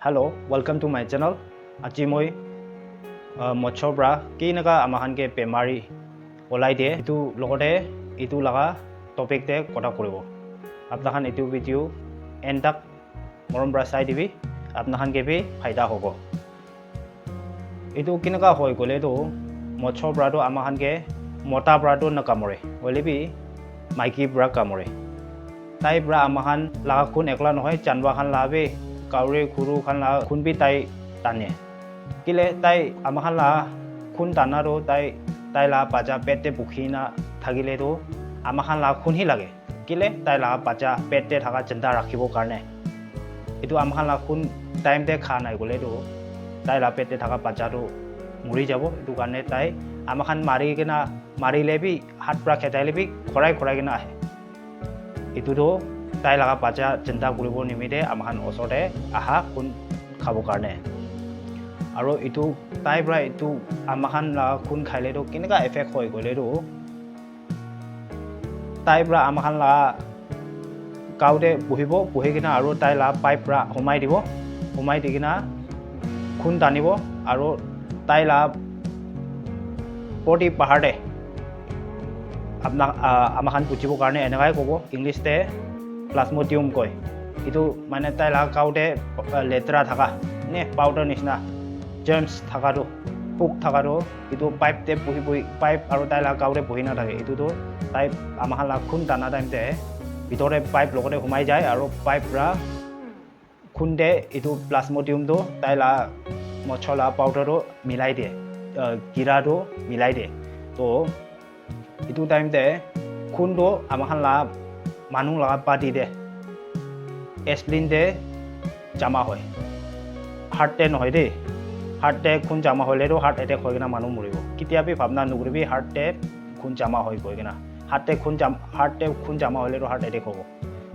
Hello, welcome to my channel. Aji moi mochobra kinaga amahan ke bemari olai de itu logode itu laga topic te kota koribo. Apnahan itu video endak morom bra sai dibi apnahan ke bi faida hobo. Itu kinaga hoi gole do mochobra do amahan ke mota bra do nakamore. Olebi maiki bra kamore. Tai bra amahan laga kun ekla nohoi chanwa khan labe kaure khuru khan la khun bi tai tane kile tai amahan la khun tana ro tai la baja pette bukhina thagile do amahan la khun hi lage kile tai la baja pette thaga jinda rakhibo karne etu amahan la khun time te kha nai gole do tai la pette thaga baja do muri jabo etu karne tai amahan mari kena mari lebi hat pra khetai lebi khorai kena ahe etu do tai laga baja jinda kuribo nimite amahan osode aha kun khabo karne aro itu tai bra itu amahan la kun khaile do kinega effect hoi gole do tai bra amahan la kaude buhibo buhigina aro tai la pipe bra homai dibo homai digina kun danibo aro tai la poti pahade apna amahan puchibo karne enagai kobo english te plasmodium koi itu mane tai la kaude letra thaka ne powder nisna germs thaka do puk thaka do itu pipe te puhi pipe aro tai la kaude puhi na thake itu to tai amahan la khun dana time te bitore pipe logode humai jai aro pipe ra khunde itu plasmodium do tai la mochola powder do milai de gira do milai de to itu time te khun do amahan la মানুহ লাগা পাতি দে এসপ্লিন দে জামা হয় হার্টে নহয় দে হার্টে খুন জামা হলে তো হার্ট এটেক হয় কিনা মানুহ মৰিব কিতিয়াবি ভাবনা নকৰিবি হার্টে খুন জামা হয় গৈ কিনা হার্টে খুন জামা হলে তো হার্ট এটেক হ'ব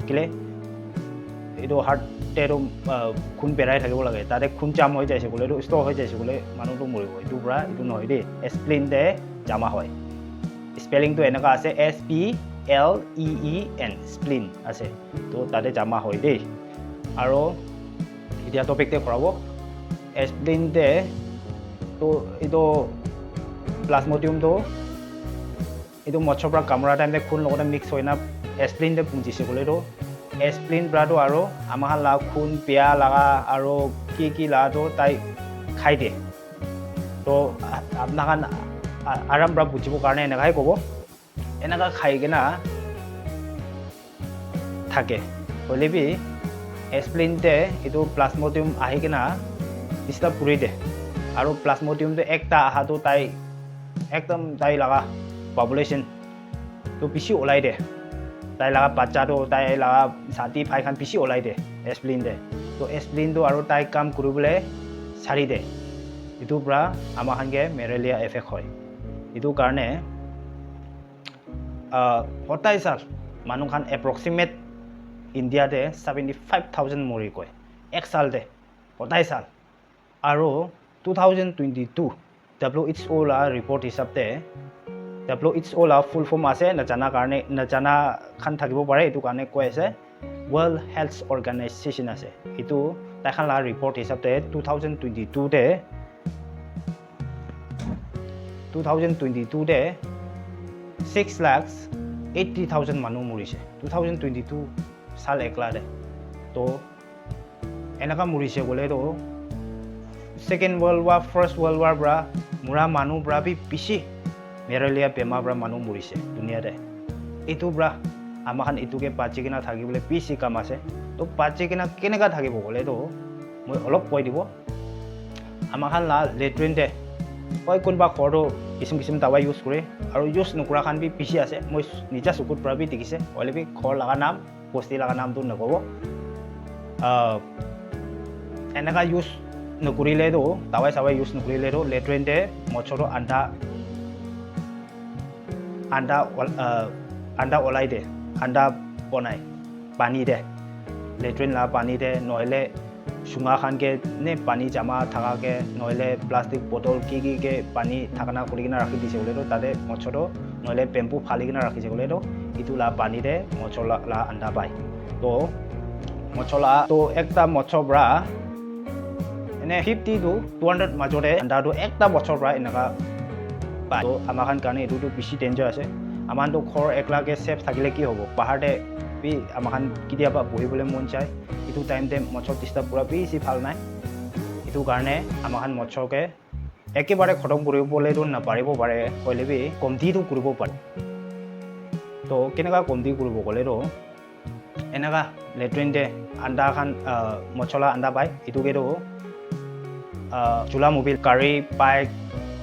কিলে এইটো হার্টে খুন বেৰাই থাকিব লাগে তাতে খুন জাম হৈ যাইছে বোলে ষ্টক হৈ যাইছে বোলে মানুহটো মৰিব এইটো পৰা এইটো নহয় দে এসপ্লিন দে জামা হয় স্পেলিংটো এনেকা আছে SPLEEN spleen আছে তো তাতে জামা হয় দেই আৰু এতিয়া টপিক তে কৰাব স্প্লিন তে তো এইটো প্লাজমোডিয়াম তো এইটো মছৰ পৰা কামৰা টাইমতে খুন লগতে মিক্স হয় না স্প্লিন তে পুঞ্জিছে গলে তো স্প্লিন ব্ৰাটো আৰু আমাৰ লা খুন পিয়া লাগা আৰু কি লাটো তাই খাই দিয়ে তো আপোনাক আৰাম পৰা বুজিব কাৰণে এনেকাই ক'ব এনেকা খাই কিনা থাকে হলেবি স্প্লিনতে এইটো প্লাজমোডিয়াম আহি কিনা ডিস্টার্ব কৰি দে আৰু প্লাজমোডিয়ামটো একটা আহাটো তাই একদম তাই লাগা পপুলেশন তো বেছি ওলাই দে তাই লাগা বাচ্চাটো তাই লাগা ছাতি ফাইখান বেছি ওলাই দে স্প্লিনতে তো স্প্লিনটো আৰু তাই কাম কৰিবলৈ চাৰি দে এইটোৰ পৰা আমাৰ হানকে মেলেৰিয়া এফেক্ট হয় এইটো কাৰণে হতাই সাল মানুহ খান এপ্ৰক্সিমেট ইণ্ডিয়াতে 75,000 মৰি গৈ এক সালতে হতাই সাল আৰু 2022 WHO লা ৰিপৰ্ট হিচাপতে WHO লা ফুল ফৰ্ম আছে নাজানা কাৰণে নাজানা খান থাকিব পাৰে এইটো কাৰণে কৈ আছে ৱৰ্ল্ড হেল্থ অৰ্গানাইজেশ্যন আছে এইটো তাইখান লা ৰিপৰ্ট হিচাপতে 2022 তে 6,80,000 মানুহ মৰিছে 2022 সাল একলা দে তো এনেকা মৰিছে গলে তো second world war first world war পৰা মুৰা মানুহ পৰা বি বেছি মেলেৰিয়া বেমাৰ পৰা মানুহ মৰিছে দুনিয়াতে এইটো পৰা আমাখান এইটোকে পাচি কিনা থাকিবলৈ বেছি কাম আছে তো পাচি কিনা কেনেকা থাকিব গলে তো মই অলপ কৈ দিব আমাখান লা লেট্ৰিনতে কয় কোনবা ঘৰটো কিসম দাৱা ইউজ কৰে আৰু ইউজ নকৰা খান বি পিছি আছে মই নিজা চকুত পৰা বি দেখিছে অলৰেডি ঘৰ লগা নাম বস্তি লগা নামটো নকব এনেকা ইউজ নকৰিলেতো দাৱাই চাৱাই ইউজ নকৰিলেতো লেট্ৰিনতে মছৰো আণ্ডা ওলাই দে আণ্ডা বনাই পানী দে লেট্ৰিন লা পানী দে নহলে সুঙা খানকে নে পানী জামা থাকাকে নহলে প্লাষ্টিক বটল কি কে পানী থাকানা কৰি কিনা ৰাখি দিছে বোলে তাতে মছৰো নহলে পেম্পু ফালি কিনা ৰাখিছে বোলে ইটো লা পানী দে মছলা লা আণ্ডা পায় তো মছলা তো একটা মছৰ পৰা মানে 50 to 200 মাজতে আন্দাটো একটা বছৰ পৰা এনেকা পায় তো আমাৰ কাৰণে এইটোতো বেছি ডেঞ্জাৰ আছে আমাৰতো ঘৰ একলাকে সেফ থাকিলে কি হ'ব পাহাৰতে বি আমাৰ কেতিয়াবা বহিবলৈ মন যায় এইটো টাইমতে মছৰ ডিষ্টাৰ্ব কৰা বেছি ভাল নাই এইটো কাৰণে আমাৰ মছৰকে একেবাৰে খতম কৰিবলৈতো নাপাৰিব পাৰে ক'লে বি কমতিটো কৰিব পাৰে তো কেনেকুৱা কমতি কৰিব ক'লেতো এনেকা লেট্ৰিনতে আন্দা খান মছলা আন্দা পায় এইটোকেতো চোলা মোবিল কাৰী পাইক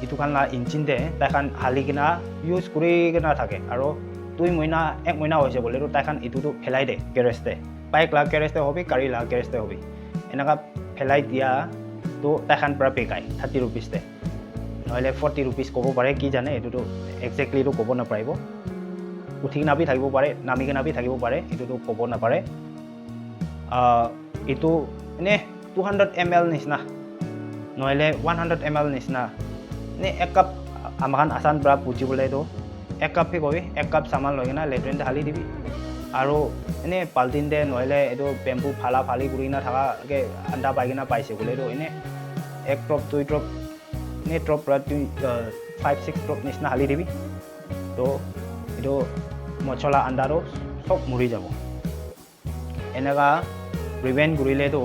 এইটো খান ইঞ্জিনতে তাইখান হালি কিনা ইউজ কৰি কিনা থাকে আৰু 2 মহিনা 1 মহিনা হৈছে ক'লেতো তাইখান এইটোতো ফেলাই দে গেৰেজতে পাইক লা গেৰেজতে হবি কাৰী লা গেৰেজতে হবি এনেকা ফেলাই দিয়া তো তাইখান পৰা পেকাই 30 rupees নহ'লে 40 rupees ক'ব পাৰে কি জানে এইটোতো একজেক্টলি এইটো ক'ব নাপাৰিব উঠি কিনা বি থাকিব পাৰে নামি কিনা বি থাকিব পাৰে এইটোতো ক'ব নাপাৰে এইটো এনে 200 ml নিচিনা নহ'লে 100 ml নিচিনা এনে 1 কাপ আমাৰ আসান পৰা পুজিবলৈতো 1 কাপে কবি 1 কাপ চামান লৈ কিনা লেট্ৰিনতে ঢালি দিবি আৰু এনে পাল্টিনতে নহ'লে এইটো বেম্বু ফালা ফালি কৰি কিনা থকাকৈ আন্দা পাই কিনা পাইছে বোলেতো এনে 1 ড্ৰপ 2 ড্ৰপ এনে ড্ৰপ পৰা 5-6 ড্ৰপ নিচিনা ঢালি দিবি তো এইটো মছলা আন্দাটো চব মৰি যাব এনেকা প্ৰিভেণ্ট কৰিলেতো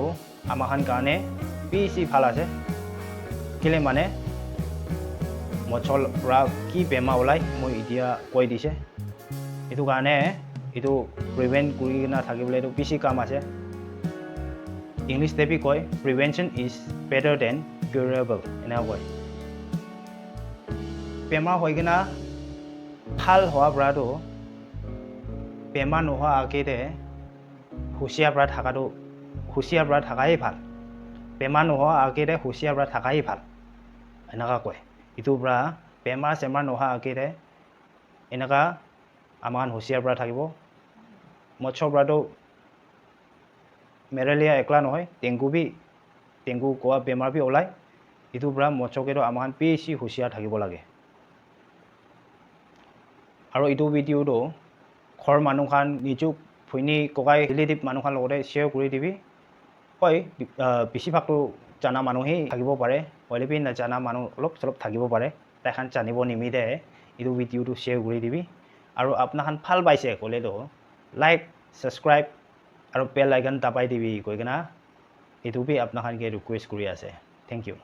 আমাৰ কাৰণে বেছি ভাল আছে কেলে মানে মছৰ পৰা কি বেমাৰ ওলাই মই এতিয়া কৈ দিছে এইটো কাৰণে এইটো প্ৰিভেণ্ট কৰি কিনা থাকিবলৈ এইটো বেছি কাম আছে ইংলিছতে বি কয় প্ৰিভেনশ্যন ইজ বেটাৰ দেন কিউৰেবল এনেকুৱা কয় বেমাৰ হৈ কিনা ভাল হোৱাৰ পৰাতো বেমাৰ নোহোৱা আগতে হুঁচিয়াৰ পৰা থকাই ভাল বেমাৰ নোহোৱা আগতে হুঁচিয়াৰ পৰা থকাই ভাল এনেকুৱা কয় এইটোৰ পৰা বেমাৰ চেমাৰ নোহোৱা আগতে এনেকুৱা আমাৰ হুঁচিয়াৰ পৰা থাকিব মছৰ পৰাতো মেলেৰিয়া একলা নহয় ডেংগু কোৱা বেমাৰ বি ওলায় এইটোৰ পৰা মছকেতো আমাৰ বেছি হুঁচিয়াৰ থাকিব লাগে আৰু এইটো ভিডিঅ'টো ঘৰ মানুহখান নিজক ভৈনী ককাই ৰিলেটিভ মানুহখান লগতে শ্বেয়াৰ কৰি দিবি হয় বেছিভাগটো জানা মানুহেই থাকিব পাৰে হ'লে বি নাজানা মানুহ অলপ চলপ থাকিব পাৰে তাইখান জানিব নিমিতে এইটো ভিডিঅ'টো শ্বেয়াৰ কৰি দিবি আৰু আপোনাৰখান ভাল পাইছে ক'লেতো লাইক ছাবস্ক্ৰাইব আৰু বেল আইকন দাবাই দিবি কৈ কিনা এইটো বি আপোনাৰখানকে ৰিকুৱেষ্ট কৰি আছে থেংক ইউ